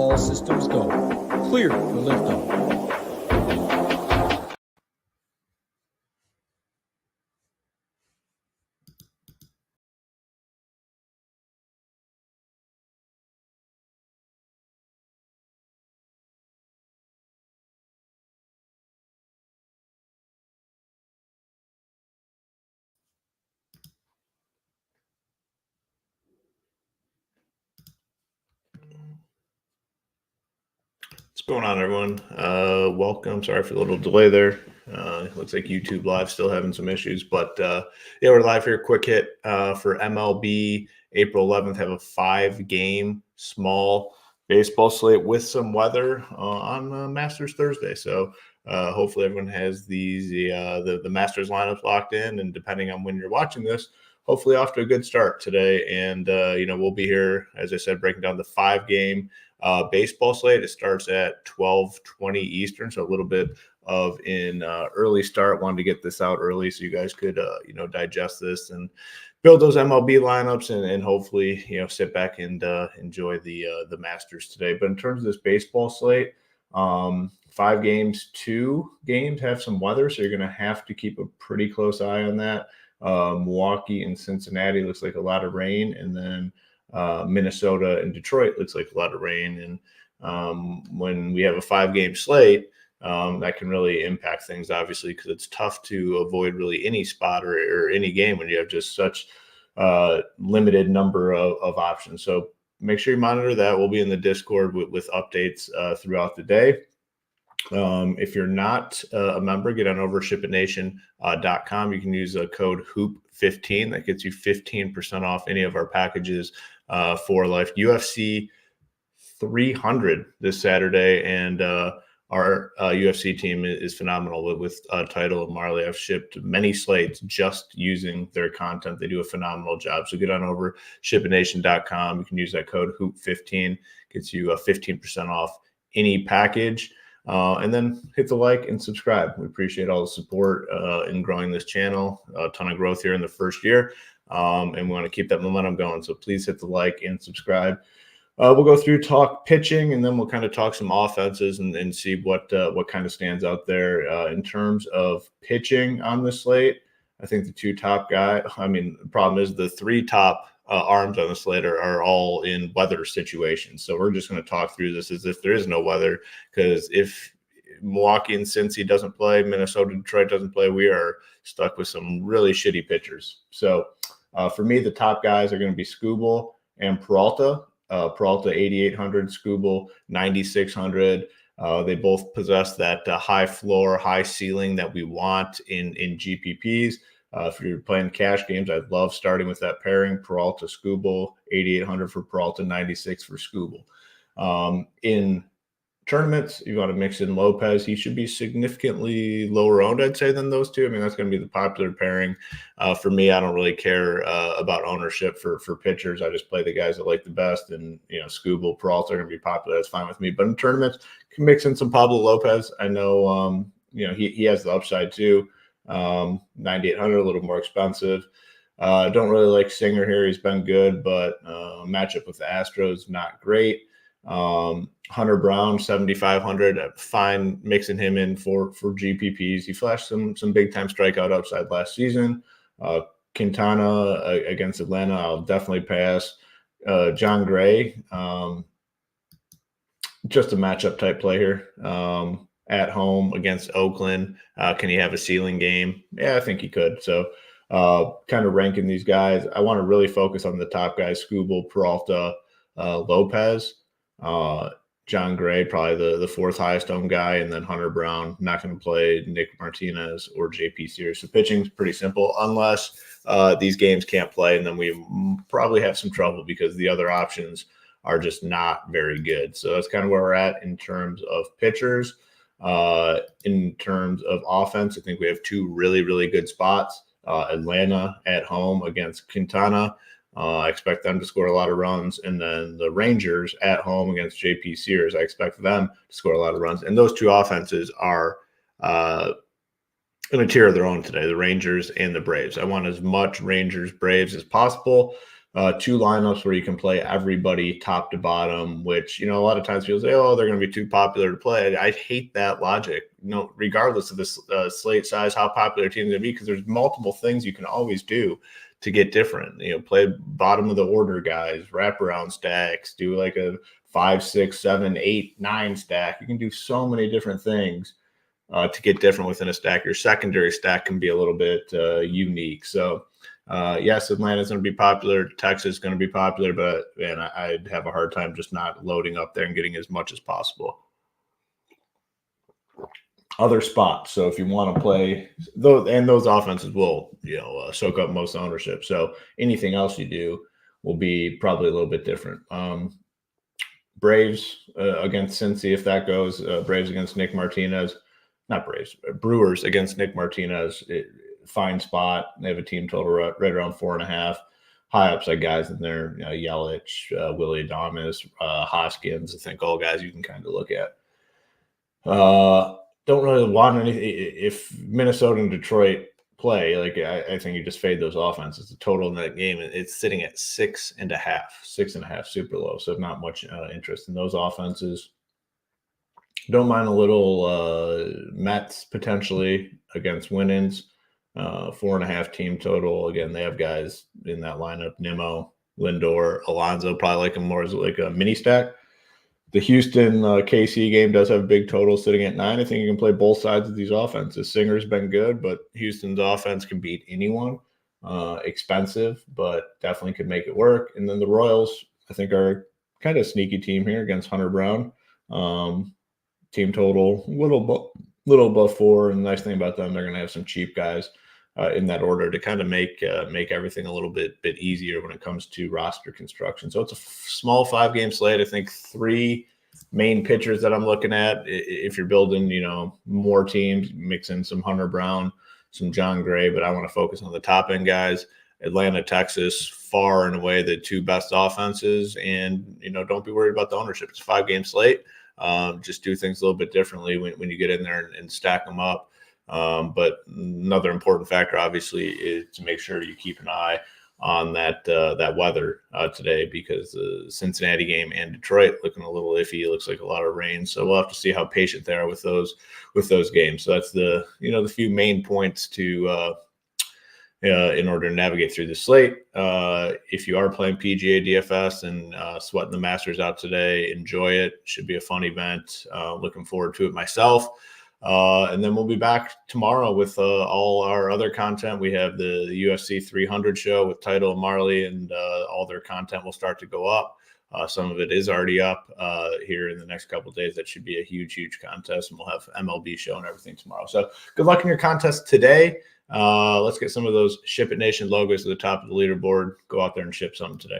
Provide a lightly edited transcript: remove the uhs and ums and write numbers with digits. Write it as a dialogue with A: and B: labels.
A: All systems go. Clear for liftoff.
B: What's going on, everyone? Welcome. Sorry for the little delay there. Looks like YouTube Live still having some issues, but yeah, we're live here. Quick hit for MLB April 11th. Have a 5-game small baseball slate with some weather on Masters Thursday. So hopefully everyone has the Masters lineups locked in, and depending on when you're watching this, hopefully off to a good start today. And we'll be here, as I said, breaking down the 5-game baseball slate. It starts at 12:20 Eastern, so a little bit of an early start. Wanted to get this out early so you guys could digest this and build those MLB lineups and hopefully sit back and enjoy the Masters today. But in terms of this baseball slate, 5 games, 2 games have some weather, so you're going to have to keep a pretty close eye on that. Milwaukee and Cincinnati looks like a lot of rain, and then Minnesota and Detroit looks like a lot of rain. And when we have a 5-game slate, that can really impact things, obviously, because it's tough to avoid really any spot or any game when you have just such limited number of options. So make sure you monitor that. We'll be in the Discord with updates throughout the day. If you're not a member, get on over SHIPITNation.com. You can use a code HOOP15. That gets you 15% off any of our packages for life. UFC 300 this Saturday, and our UFC team is phenomenal with Title and Marley. I've shipped many slates just using their content. They do a phenomenal job. So get on over SHIPITNation.com. You can use that code HOOP15. Gets you 15% off any package. And then hit the like and subscribe. We appreciate all the support in growing this channel. A ton of growth here in the first year. And we want to keep that momentum going. So please hit the like and subscribe. We'll go through talk pitching, and then we'll kind of talk some offenses and see what kind of stands out there in terms of pitching on the slate. I think the 2 top guys, the problem is the 3 top arms on the slate are all in weather situations. So we're just going to talk through this as if there is no weather, because if Milwaukee and Cincy doesn't play, Minnesota, Detroit doesn't play, we are stuck with some really shitty pitchers. So for me, the top guys are going to be Skubal and Peralta. Peralta 8,800, Skubal 9,600. They both possess that high floor, high ceiling that we want in GPPs. If you're playing cash games, I'd love starting with that pairing, Peralta, Skubal, 8,800 for Peralta, 96 for Skubal. In tournaments, you want to mix in Lopez. He should be significantly lower owned, I'd say, than those 2. I mean, that's going to be the popular pairing. For me, I don't really care about ownership for pitchers. I just play the guys that like the best, and Skubal, Peralta are going to be popular. That's fine with me. But in tournaments, you can mix in some Pablo Lopez. I know he has the upside too. 9,800, a little more expensive. Don't really like Singer here. He's been good, but matchup with the Astros, not great. Hunter Brown, 7,500. Fine mixing him in for GPPs. He flashed some big time strikeout upside last season. Quintana against Atlanta, I'll definitely pass. John Gray, just a matchup type play here. At home against Oakland. Can he have a ceiling game? Yeah, I think he could. So kind of ranking these guys. I want to really focus on the top guys, Skubal, Peralta, Lopez. John Gray, probably the 4th highest owned guy, and then Hunter Brown. Not going to play Nick Martinez or JP Sears. So pitching's pretty simple unless these games can't play, and then we probably have some trouble because the other options are just not very good. So that's kind of where we're at in terms of pitchers. In terms of offense, I think we have 2 really, really good spots. Atlanta at home against Quintana. I expect them to score a lot of runs. And then the Rangers at home against JP Sears. I expect them to score a lot of runs. And those 2 offenses are in a tier of their own today, the Rangers and the Braves. I want as much Rangers Braves as possible. 2 lineups where you can play everybody top to bottom, which, a lot of times people say, oh, they're going to be too popular to play. I hate that logic, regardless of the slate size, how popular a team is going to be, because there's multiple things you can always do to get different. Play bottom of the order guys, wraparound stacks, do like a 5, 6, 7, 8, 9 stack. You can do so many different things to get different within a stack. Your secondary stack can be a little bit unique. So, yes, Atlanta's going to be popular. Texas is going to be popular, but man, I'd have a hard time just not loading up there and getting as much as possible. Other spots. So if you want to play those offenses will, soak up most ownership. So anything else you do will be probably a little bit different. Braves against Cincy, if that goes. Braves against Nick Martinez. Not Braves. Brewers against Nick Martinez. Fine spot. They have a team total right around 4.5. High upside guys in there. Yelich, Willie Adames, Hoskins. I think all guys you can kind of look at. Don't really want anything. If Minnesota and Detroit play, I think you just fade those offenses. The total in that game, it's sitting at 6.5, super low. So not much interest in those offenses. Don't mind a little Mets potentially against Winans. 4.5 team total. Again, they have guys in that lineup: Nimmo, Lindor, Alonso. Probably like them more as like a mini stack. The Houston KC game does have a big total sitting at 9. I think you can play both sides of these offenses. Singer's been good, but Houston's offense can beat anyone. Expensive, but definitely could make it work. And then the Royals, I think, are kind of a sneaky team here against Hunter Brown. Team total, little above 4. And the nice thing about them, they're going to have some cheap guys in that order to kind of make everything a little bit easier when it comes to roster construction. So it's a small 5-game slate. I think 3 main pitchers that I'm looking at. If you're building, more teams, mix in some Hunter Brown, some John Gray, but I want to focus on the top end guys. Atlanta, Texas, far and away the 2 best offenses, and don't be worried about the ownership. It's a 5-game slate. Just do things a little bit differently when you get in there and stack them up. But another important factor, obviously, is to make sure you keep an eye on that weather today, because the Cincinnati game and Detroit looking a little iffy. It looks like a lot of rain, so we'll have to see how patient they are with those games. So that's the few main points to in order to navigate through the slate. If you are playing PGA DFS and sweating the Masters out today, enjoy it. Should be a fun event. Looking forward to it myself. And then we'll be back tomorrow with all our other content. We have the UFC 300 show with Title and Marley, and all their content will start to go up. Some of it is already up here in the next couple of days. That should be a huge contest, and we'll have MLB show and everything tomorrow. So good luck in your contest today. Let's get some of those Ship It Nation logos to the top of the leaderboard. Go out there and ship something today.